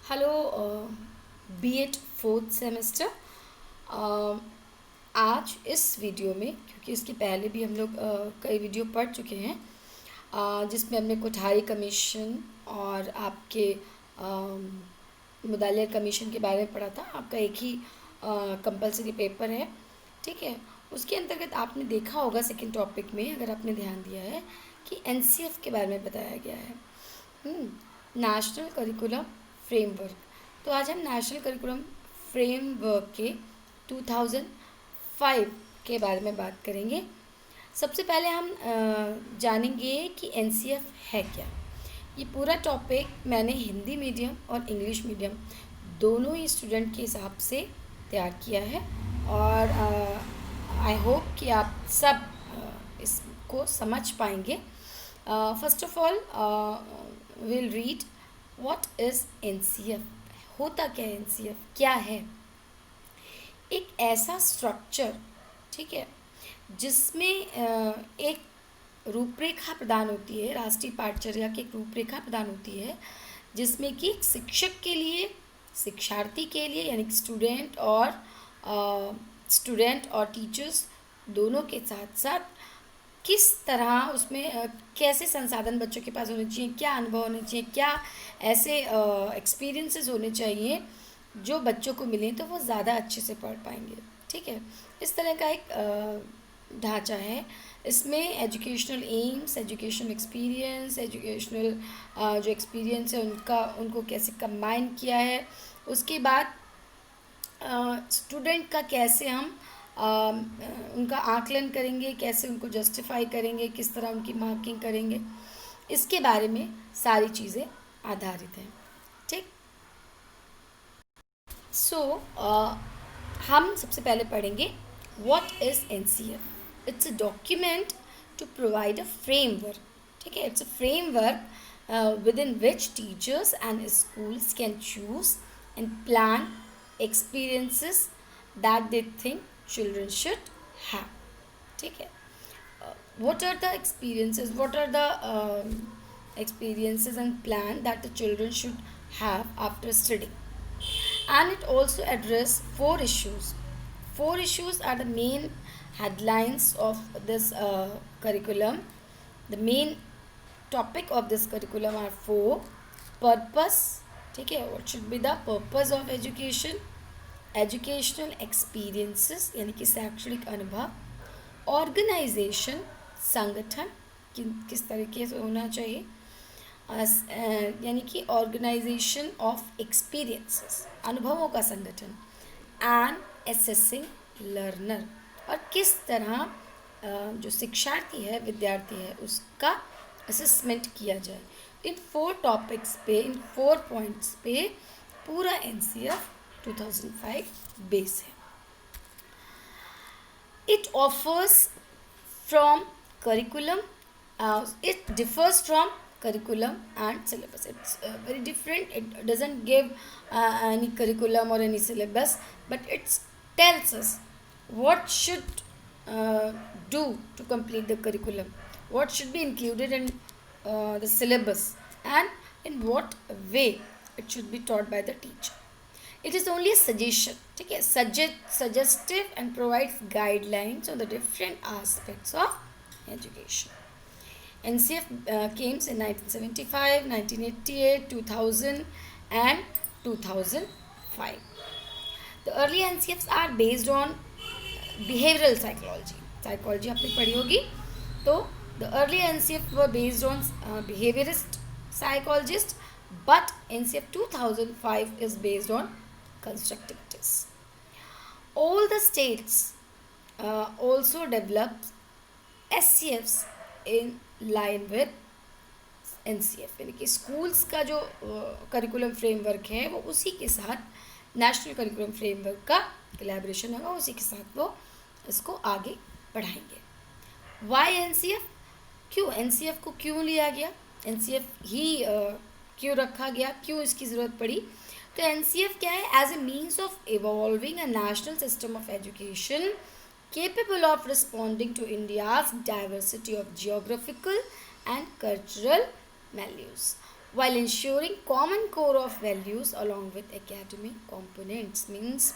Hello BEd fourth semester. आज इस video में, क्योंकि इसके पहले भी हम लोग कई वीडियो पढ़ चुके हैं, जिसमें हमने कोठारी कमीशन और आपके मुदालिया कमीशन के बारे में पढ़ा था। आपका एक ही कंपलसरी पेपर है, ठीक है। उसके अंतर्गत आपने देखा होगा सेकंड टॉपिक में, अगर आपने ध्यान दिया है, कि एनसीएफ के बारे में बताया गया है, नेशनल करिकुलम फ्रेमवर्क। तो आज हम नेशनल करिकुलम फ्रेमवर्क के 2005 के बारे में बात करेंगे। सबसे पहले हम जानेंगे कि एनसीएफ है क्या। ये पूरा टॉपिक मैंने हिंदी मीडियम और इंग्लिश मीडियम दोनों ही स्टूडेंट के हिसाब से तैयार किया है, और आई होप कि आप सब इसको समझ पाएंगे। First of all will read what is NCF. होता क्या है एनसीएफ, क्या है? एक ऐसा स्ट्रक्चर, ठीक है, जिसमें एक रूपरेखा प्रदान होती है, राष्ट्रीय पाठचर्या की एक रूपरेखा प्रदान होती है, जिसमें कि शिक्षक के लिए, शिक्षार्थी के लिए, यानी कि स्टूडेंट और टीचर्स दोनों के साथ साथ किस तरह उसमें कैसे संसाधन बच्चों के पास होने चाहिए, क्या अनुभव होने चाहिए, क्या ऐसे एक्सपीरियंसेस होने चाहिए जो बच्चों को मिलें तो वो ज़्यादा अच्छे से पढ़ पाएंगे, ठीक है। इस तरह का एक ढांचा है। इसमें educational AIIMS, educational experience, educational जो एक्सपीरियंस है उनको कैसे कंबाइन किया है। उसके बाद स्टूडेंट का कैसे हम उनका आकलन करेंगे, कैसे उनको जस्टिफाई करेंगे, किस तरह उनकी मार्किंग करेंगे, इसके बारे में सारी चीज़ें आधारित हैं, ठीक। सो हम सबसे पहले पढ़ेंगे what is NCF. It's a document to provide a framework, ठीक है। It's a framework within which teachers and schools can choose and plan experiences that they think children should have, ठीक है। What are the experiences, what are the experiences and plan that the children should have after studying? And it also address four issues. Four issues are the main headlines of this curriculum. The main topic of this curriculum are four. Purpose, ठीक है, what should be the purpose of education? Educational experiences, यानी कि शैक्षणिक अनुभव। Organization, संगठन किस तरीके से होना चाहिए, यानी कि ऑर्गेनाइजेशन ऑफ एक्सपीरियंसेस, अनुभवों का संगठन। एंड एसेसिंग लर्नर, और किस तरह जो शिक्षार्थी है, विद्यार्थी है, उसका असेसमेंट किया जाए। इन फोर टॉपिक्स पे, इन फोर पॉइंट्स पे पूरा एनसीएफ 2005 बेस है। It offers from curriculum, it differs from curriculum and syllabus. It's very different. It doesn't give any curriculum or any syllabus, but it tells us what should do to complete the curriculum, what should be included in the syllabus, and in what way it should be taught by the teacher. It is only a suggestion, ठीक है, suggestive and provides guidelines on the different aspects of education. NCF came in 1975, 1988, 2000 and 2005. The early NCFs are based on behavioral psychology. Psychology आपने पढ़ी होगी, तो the early NCF were based on behaviorist psychologists, but NCF 2005 is based on constructivities. All the states also developed SCFs in line with NCF, यानी कि schools का जो curriculum framework है वो उसी के साथ नेशनल करिकुलम फ्रेमवर्क का कोलैबोरेशन होगा, उसी के साथ वो इसको आगे बढ़ाएंगे। वाई एनसीएफ, क्यों एनसीएफ को क्यों लिया गया, एनसीएफ ही क्यों रखा गया, क्यों इसकी ज़रूरत पड़ी? तो एनसीएफ क्या है? As a means of evolving a national system of education capable of responding to India's diversity of geographical and cultural values. while ensuring common core of values along with academic components. Means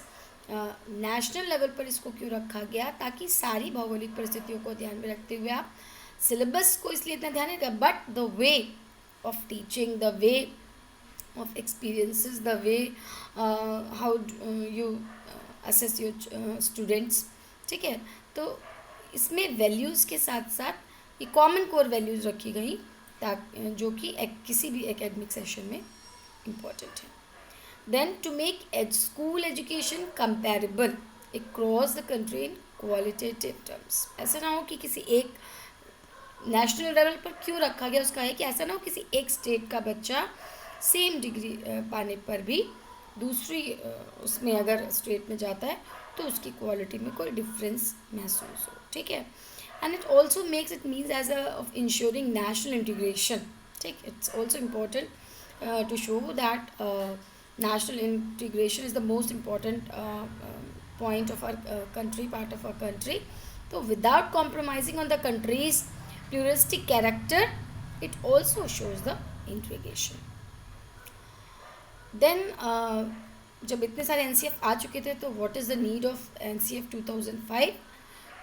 national level पर इसको क्यों रखा गया, ताकि सारी भौगोलिक परिस्थितियों को ध्यान में रखते हुए आप सिलेबस को इसलिए इतना ध्यान नहीं रखा, but the way of teaching, the way of experiences, the way how you assess your students. ठीक है, तो इसमें वैल्यूज़ के साथ साथ ये कॉमन कोर वैल्यूज़ रखी गई ताकि जो कि किसी भी एकेडमिक सेशन में इम्पॉर्टेंट है. Then to make school education comparable across the country in qualitative terms. ऐसा ना हो कि किसी एक नेशनल लेवल पर क्यों रखा गया, उसका है कि ऐसा ना हो किसी एक स्टेट का बच्चा सेम डिग्री पाने पर भी दूसरी उसमें अगर स्टेट में जाता है तो उसकी क्वालिटी में कोई डिफरेंस महसूस हो. ठीक है, and it also makes it means as of ensuring national integration. ठीक, it's also important to show that national integration is the most important point of our country, part of our country. So without compromising on the country's pluralistic character, it also shows the integration. Then जब इतने सारे NCF आ चुके थे तो what is the need of NCF 2005?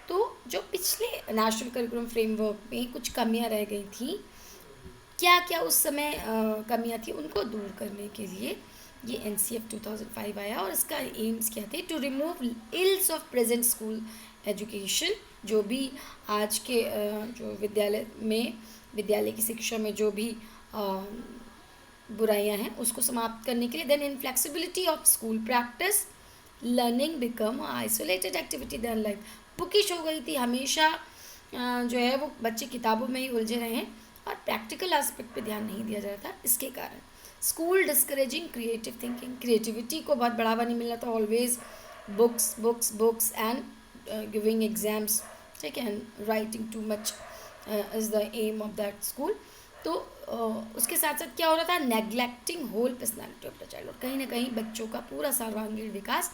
तो जो पिछले national curriculum framework में कुछ कमियां रह गई थी, क्या क्या उस समय कमियां थी, उनको दूर करने के लिए ये NCF 2005 आया. और इसका एम्स क्या थे, to remove ills of present school education. जो भी आज के जो विद्यालय की शिक्षा में जो भी बुराइयां हैं उसको समाप्त करने के लिए. Then inflexibility of school practice, learning become isolated activity then like. Bookish हो गई थी, हमेशा जो है वो बच्चे किताबों में ही उलझे रहे हैं और प्रैक्टिकल एस्पेक्ट पे ध्यान नहीं दिया जा रहा था. इसके कारण school discouraging creative thinking, creativity को बहुत बढ़ावा नहीं मिल रहा था. Always books books books and giving exams. ठीक है, and writing too much is the aim of that school. तो उसके साथ साथ क्या हो रहा था, neglecting whole personality of the child. और कहीं ना कहीं बच्चों का पूरा सर्वांगीण विकास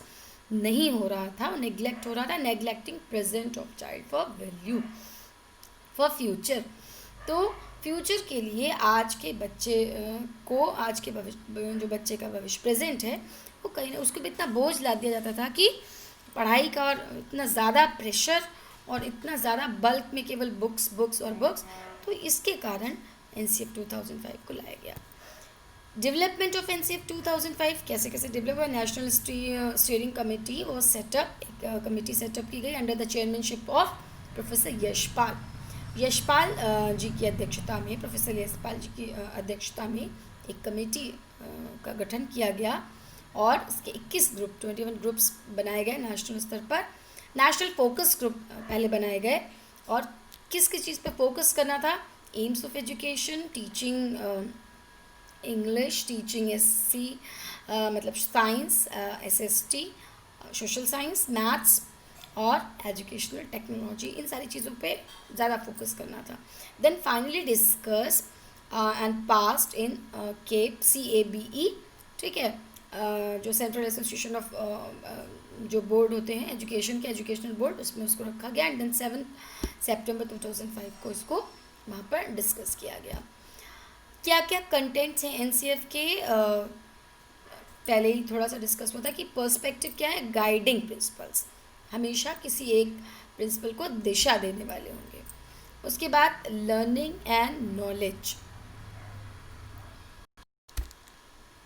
नहीं हो रहा था, नेग्लेक्ट हो रहा था. Neglecting present of child for value for future. तो फ्यूचर के लिए आज के बच्चे को, आज के भविष्य, जो बच्चे का भविष्य प्रेजेंट है, वो कहीं ना उसको भी इतना बोझ ला दिया जाता था कि पढ़ाई का, और इतना ज़्यादा प्रेशर और इतना ज़्यादा बल्क में केवल बुक्स बुक्स और बुक्स. तो इसके कारण NCF 2005 को लाया गया. डेवलपमेंट ऑफ NCF 2005 कैसे कैसे डेवलप हुआ. National steering committee was set up, एक कमेटी सेटअप की गई under the chairmanship of professor Yashpal ji की अध्यक्षता में. प्रोफेसर यशपाल जी की अध्यक्षता में एक कमेटी का गठन किया गया और इसके 21 ग्रुप्स बनाए गए नेशनल स्तर पर. नेशनल फोकस ग्रुप पहले बनाए गए और किस किस चीज़ पे फोकस करना था. Aims of education, teaching English, teaching SC मतलब science, SST, social science, maths और एजुकेशनल टेक्नोलॉजी. इन सारी चीज़ों पे ज़्यादा फोकस करना था. Then finally discuss and passed in CABE. ठीक है, जो सेंट्रल एसोसिएशन ऑफ जो बोर्ड होते हैं एजुकेशन के, एजुकेशनल बोर्ड, उसमें उसको रखा गया. एंड देन 7 सितंबर 2005 को इसको वहाँ पर डिस्कस किया गया. क्या क्या कंटेंट्स हैं NCF के, पहले ही थोड़ा सा डिस्कस हुआ था कि पर्सपेक्टिव क्या है, गाइडिंग प्रिंसिपल्स, हमेशा किसी एक प्रिंसिपल को दिशा देने वाले होंगे. उसके बाद learning and knowledge.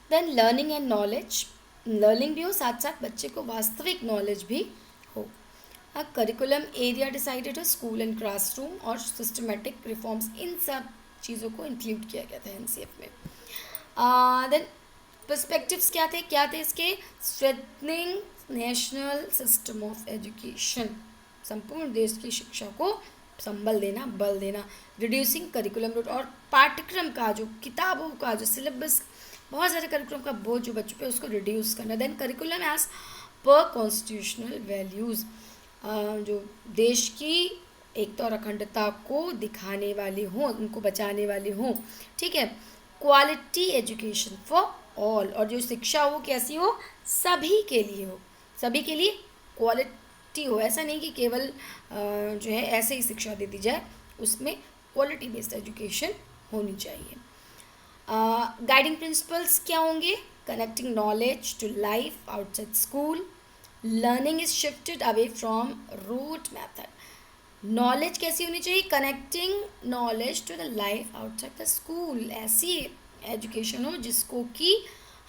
Then learning and knowledge, learning भी हो, साथ साथ बच्चे को वास्तविक नॉलेज भी हो. करिकुलम एरिया डिसाइडेड हो, स्कूल एंड क्लासरूम और सिस्टमेटिक रिफॉर्म्स, इन सब चीज़ों को इंक्लूड किया गया था NCF में. देन पर्सपेक्टिव्स क्या थे इसके, strengthening national system of education, संपूर्ण देश की शिक्षा को संबल देना, बल देना. रिड्यूसिंग करिकुलम लोड, और पाठ्यक्रम का जो किताबों का जो सिलेबस, बहुत सारे करिकुलम का बोझ जो बच्चों पे, उसको रिड्यूस करना. Then curriculum as per constitutional values, जो देश की एकता और अखंडता को दिखाने वाले हों, उनको बचाने वाले हों. ठीक है, क्वालिटी एजुकेशन फॉर ऑल, और जो शिक्षा हो कैसी हो, सभी के लिए हो, सभी के लिए क्वालिटी हो. ऐसा नहीं कि केवल जो है ऐसे ही शिक्षा दे दी जाए, उसमें क्वालिटी बेस्ड एजुकेशन होनी चाहिए. गाइडिंग प्रिंसिपल्स क्या होंगे? Connecting knowledge to life outside school, learning is shifted away from rote method. Knowledge कैसी होनी चाहिए? Connecting knowledge to the life outside the school. ऐसी एजुकेशन हो जिसको कि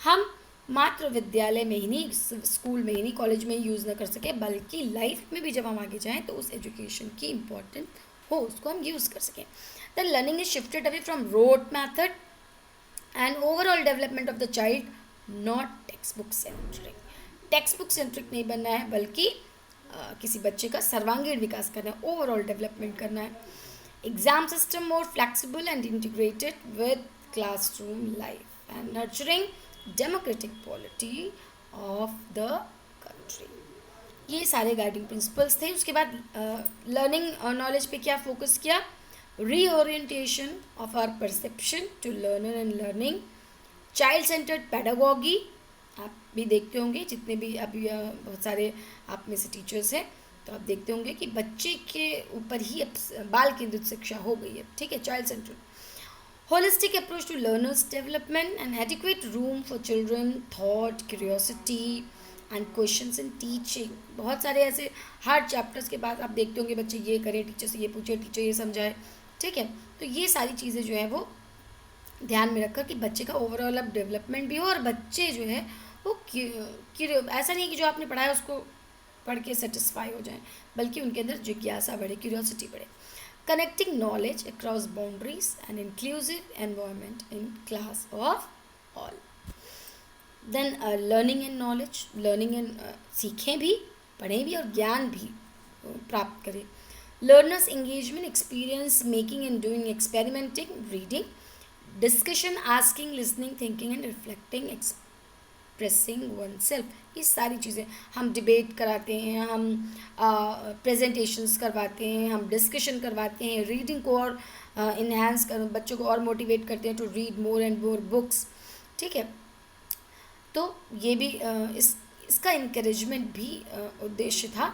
हम मात्र विद्यालय में ही नहीं, स्कूल में ही नहीं, कॉलेज में ही यूज़ ना कर सके, बल्कि लाइफ में भी जब हम आगे जाएं तो उस एजुकेशन की इम्पोर्टेंट हो, उसको हम यूज़ कर सकें। The learning is shifted away from rote method and overall development of the child, not text book centric. Text book centric नहीं बनना है, बल्कि किसी बच्चे का सर्वांगीण विकास करना है, ओवरऑल डेवलपमेंट करना है। Exam system more flexible and integrated with classroom life and nurturing democratic polity of the country। ये सारे गाइडिंग प्रिंसिपल्स थे। उसके बाद लर्निंग और नॉलेज पे क्या फोकस किया? Reorientation of our perception to learner and learning, child centred pedagogy. आप भी देखते होंगे, जितने भी अभी बहुत सारे आप में से टीचर्स हैं, तो आप देखते होंगे कि बच्चे के ऊपर ही अब बाल केंद्रित शिक्षा हो गई है, ठीक है, child centred. Holistic approach to learners' development and adequate room for children, thought, curiosity and questions in teaching। बहुत सारे ऐसे हर चैप्टर्स के बाद आप देखते होंगे बच्चे ये करें, टीचर से ये पूछे, टीचर ये समझाए, ठीक है। तो ये सारी चीज़ें जो है वो ध्यान में रखकर कि बच्चे का ओवरऑल अब डेवलपमेंट भी हो और बच्चे जो है वो ऐसा नहीं कि जो आपने पढ़ाया उसको पढ़ के सेटिस्फाई हो जाए, बल्कि उनके अंदर जिज्ञासा बढ़े, क्यूरियोसिटी बढ़े। Connecting knowledge across boundaries and inclusive environment in class of all। Then learning and knowledge, learning and सीखें भी, पढ़ें भी और ज्ञान भी प्राप्त करें। Learners engagement, experience making and doing, experimenting, reading, discussion, asking, listening, thinking and reflecting, expressing oneself। ये सारी चीज़ें हम डिबेट कराते हैं, हम प्रेजेंटेशंस करवाते हैं, हम डिस्कशन करवाते हैं, रीडिंग को और इन्हांस कर बच्चों को और मोटिवेट करते हैं to read more and more books, ठीक है। तो ये भी इसका इनकरेजमेंट भी उद्देश्य था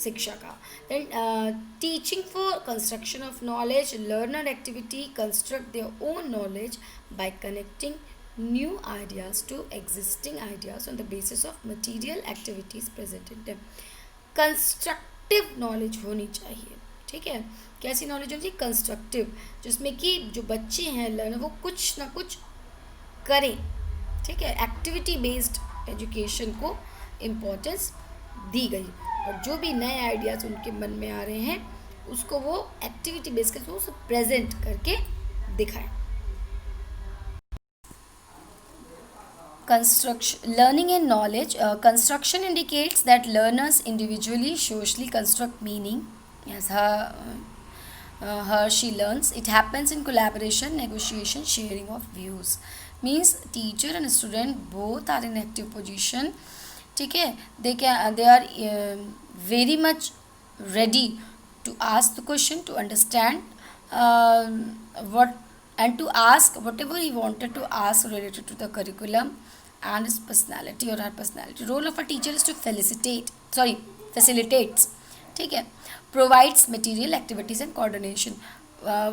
शिक्षा का। Then teaching for construction of knowledge, learner activity construct their own knowledge by connecting new ideas to existing ideas on the basis of material activities present in them। Constructive knowledge होनी चाहिए, ठीक है। कैसी नॉलेज होनी चाहिए? Constructive, जिसमें कि जो बच्चे हैं लर्नर वो कुछ ना कुछ करें, ठीक है। एक्टिविटी बेस्ड एजुकेशन को इम्पोर्टेंस दी गई और जो भी नए आइडियाज़ उनके मन में आ रहे हैं उसको वो एक्टिविटी बेस्ड करके उसको प्रेजेंट करके दिखाएं। Learning and knowledge. Construction indicates that learners individually, socially construct meaning as she learns. It happens in collaboration, negotiation, sharing of views. Means teacher and student both are in active position. ठीक है, they are very much ready to ask the question, to understand what and to ask whatever he wanted to ask related to the curriculum and his personality or her personality। Role of a teacher is to facilitates, ठीक है, provides material activities and coordination।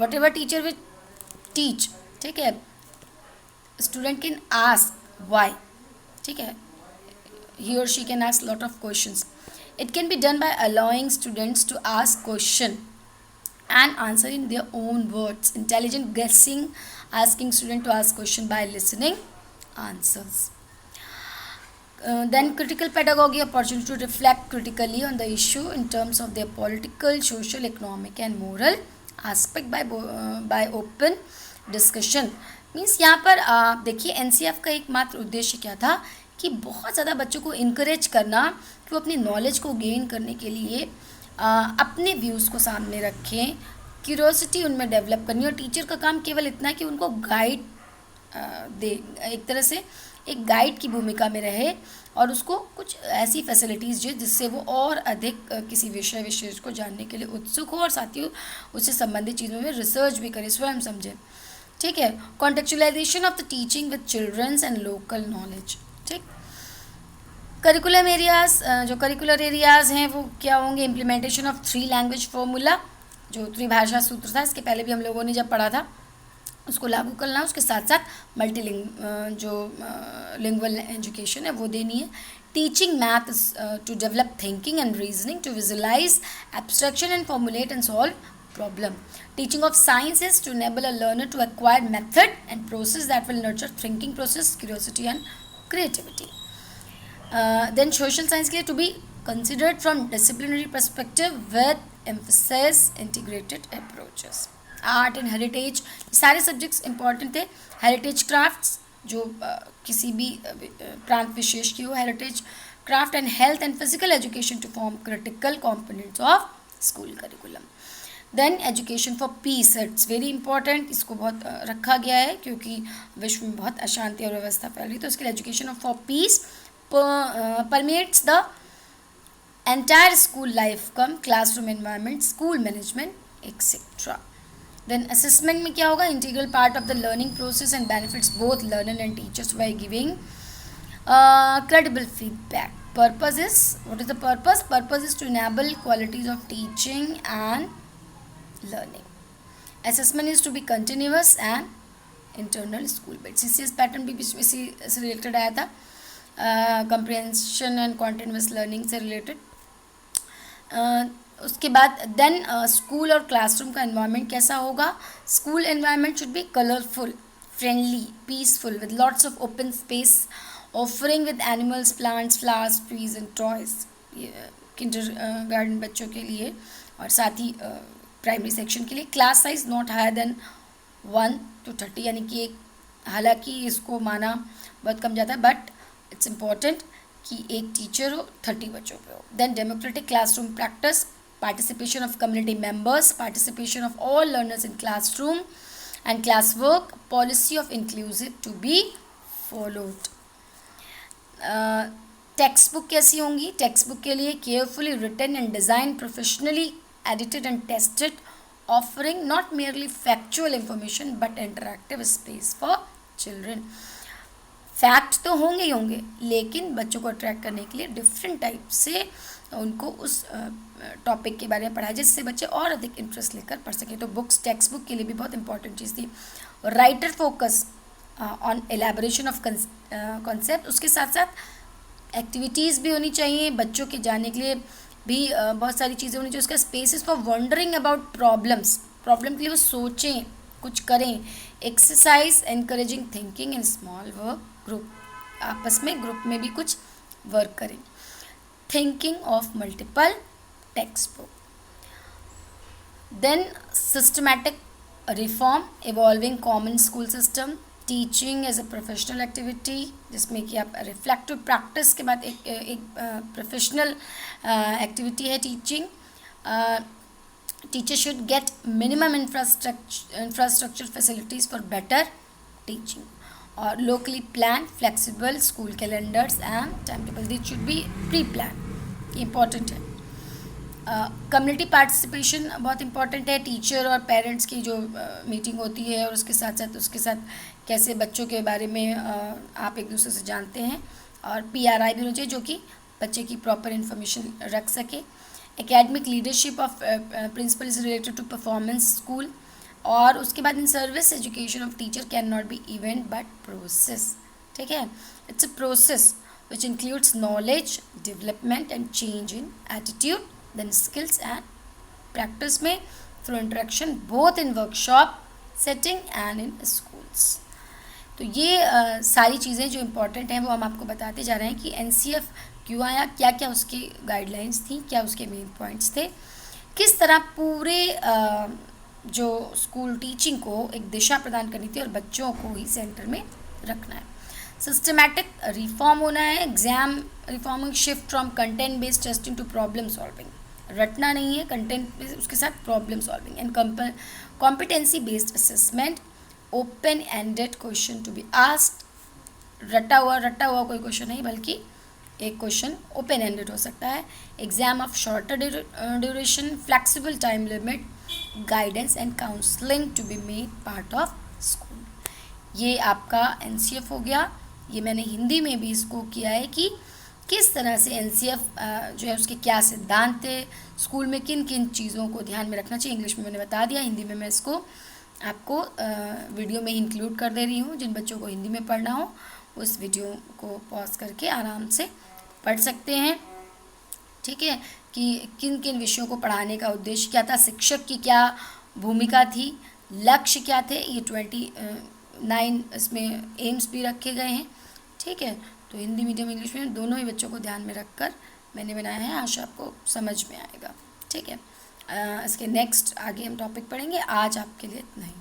whatever teacher will teach, ठीक है, student can ask why, ठीक है, he or she can ask lot of questions। it can be done by allowing students to ask question and answer in their own words, intelligent guessing, asking student to ask question by listening answers। Then critical pedagogy, opportunity to reflect critically on the issue in terms of their political, social, economic and moral aspect by open discussion। Means यहाँ पर देखिए NCF का एकमात्र उद्देश्य क्या था कि बहुत ज़्यादा बच्चों को इनकरेज करना कि वो अपनी नॉलेज को गेन करने के लिए अपने व्यूज़ को सामने रखें, क्यूरोसिटी उनमें डेवलप करनी। और टीचर का काम केवल इतना है कि उनको गाइड दे, एक तरह से एक गाइड की भूमिका में रहे और उसको कुछ ऐसी फैसिलिटीज़ जो जिससे वो और अधिक किसी विषय विशेष को जानने के लिए उत्सुक हो और साथ ही उससे संबंधित चीज़ों में रिसर्च भी करे, स्वयं समझे, ठीक है। Contextualization of the teaching with childrens and local knowledge, ठीक। करिकुलम एरियाज़, जो करिकुलर एरियाज़ हैं वो क्या होंगे? इम्प्लीमेंटेशन ऑफ 3 लैंग्वेज फॉर्मूला, जो त्रिभाषा सूत्र था, इसके पहले भी हम लोगों ने जब पढ़ा था उसको लागू करना है, उसके साथ साथ मल्टीलिंग जो लिंगुअल एजुकेशन है वो देनी है. Teaching math to develop thinking and reasoning, to visualise abstraction and formulate and solve problem. Teaching of science is to enable a learner to acquire method and process that will nurture thinking process, curiosity and creativity. Then social science के लिए to be considered from disciplinary perspective with emphasis integrated approaches. Art and heritage, सारे subjects important थे. Heritage crafts जो किसी भी प्रांत विशेष की हो, heritage craft and health and physical education to form critical components of school curriculum. Then education for peace, it's very important, इसको बहुत रखा गया है क्योंकि विश्व में बहुत अशांति और व्यवस्था फैल रही है, तो इसके लिए education for peace permeates the entire school life cum classroom environment, school management etcetera. Then assessment में क्या होगा, integral part of the learning process and benefits both learner and teachers by giving credible feedback. Purpose is, what is the purpose? Purpose is to enable qualities of teaching and learning. Assessment is to be continuous and internal school based. CCS pattern भी इसी से related आया था, comprehension and continuous learning से related. उसके बाद then school और classroom का एनवायरनमेंट कैसा होगा. School environment should be colourful, friendly, peaceful with lots of open space, offering with animals, plants, flowers, trees and toys. Kinder garden बच्चों के लिए और साथ ही प्राइमरी सेक्शन के लिए. Class size not higher than 1 to 30, यानी कि एक, हालांकि इसको माना बहुत कम जाता है बट इट्स इम्पॉर्टेंट कि एक टीचर हो 30 बच्चों पे हो. Then democratic classroom practice, participation of community members, participation of all learners in classroom and class work, policy of inclusive to be followed. Text book कैसी होंगी. टेक्स्ट बुक के लिए carefully written and design, professionally edited and tested, offering not merely factual information but interactive space for children. Fact तो होंगे ही होंगे, लेकिन बच्चों को अट्रैक्ट करने के लिए डिफरेंट टाइप से उनको उस टॉपिक के बारे में पढ़ाया जिससे बच्चे और अधिक इंटरेस्ट लेकर पढ़ सकें. तो बुक्स, टेक्स्ट बुक के लिए भी बहुत इंपॉर्टेंट चीज़ थी. Writer focus on elaboration of concept, उसके साथ साथ एक्टिविटीज़ भी होनी चाहिए बच्चों के जाने के लिए भी, बहुत सारी चीज़ें होनी चाहिए. उसका spaces for wondering about problems, problem के लिए वो सोचें, कुछ करें. Exercise encouraging thinking in small work group, आपस में ग्रुप में भी कुछ वर्क करें. Thinking of multiple text book. Then systematic reform, evolving common school system, teaching as a professional activity, जिसमें कि आप रिफ्लेक्टिव प्रैक्टिस के बाद एक प्रोफेशनल एक्टिविटी है teaching. Teacher should get minimum infrastructure facilities for better teaching. और locally plan, flexible school calendars and time table, this should be pre plan, important है. Community participation बहुत इंपॉर्टेंट है. Teacher और parents की जो meeting होती है और उसके साथ कैसे बच्चों के बारे में आप एक दूसरे से जानते हैं. और PRI भी होना चाहिए जो कि बच्चे की प्रॉपर इन्फॉर्मेशन रख सके. Academic leadership of principal is related to performance school. और उसके बाद in service education of teacher can not be event but process. ठीक है, it's a process which includes knowledge development and change in attitude, then skills and practice में through interaction both in workshop setting and in schools. तो ये सारी चीज़ें जो important हैं वो हम आपको बताते जा रहे हैं कि NCF क्यों आया, क्या क्या उसकी गाइडलाइंस थी, क्या उसके मेन पॉइंट्स थे, किस तरह पूरे जो स्कूल टीचिंग को एक दिशा प्रदान करनी थी और बच्चों को ही सेंटर में रखना है. सिस्टमैटिक रिफॉर्म होना है. Exam reforming, shift from content based testing to problem solving. रटना नहीं है, कंटेंट उसके साथ problem solving. And competency based assessment, open ended question to be asked. रटा हुआ कोई क्वेश्चन नहीं, बल्कि एक क्वेश्चन ओपन एंडेड हो सकता है. Exam of shorter duration, flexible time limit, guidance and counselling to be made part of school. ये आपका NCF हो गया. ये मैंने हिंदी में भी इसको किया है कि किस तरह से NCF जो है उसके क्या सिद्धांत थे, स्कूल में किन किन चीज़ों को ध्यान में रखना चाहिए. इंग्लिश में मैंने बता दिया, हिंदी में मैं इसको आपको वीडियो में इंक्लूड कर दे रही हूँ। जिन बच्चों को हिंदी में पढ़ना हो उस वीडियो को पॉज करके आराम से पढ़ सकते हैं। ठीक है, कि किन किन विषयों को पढ़ाने का उद्देश्य क्या था, शिक्षक की क्या भूमिका थी, लक्ष्य क्या थे। ये 29 इसमें एम्स भी रखे गए हैं। ठीक है, तो हिंदी मीडियम इंग्लिश मीडियम दोनों ही बच्चों को ध्यान में रखकर मैंने बनाया है। आशा आपको समझ में आएगा। ठीक है, इसके नेक्स्ट आगे हम टॉपिक पढ़ेंगे। आज आपके लिए इतना ही।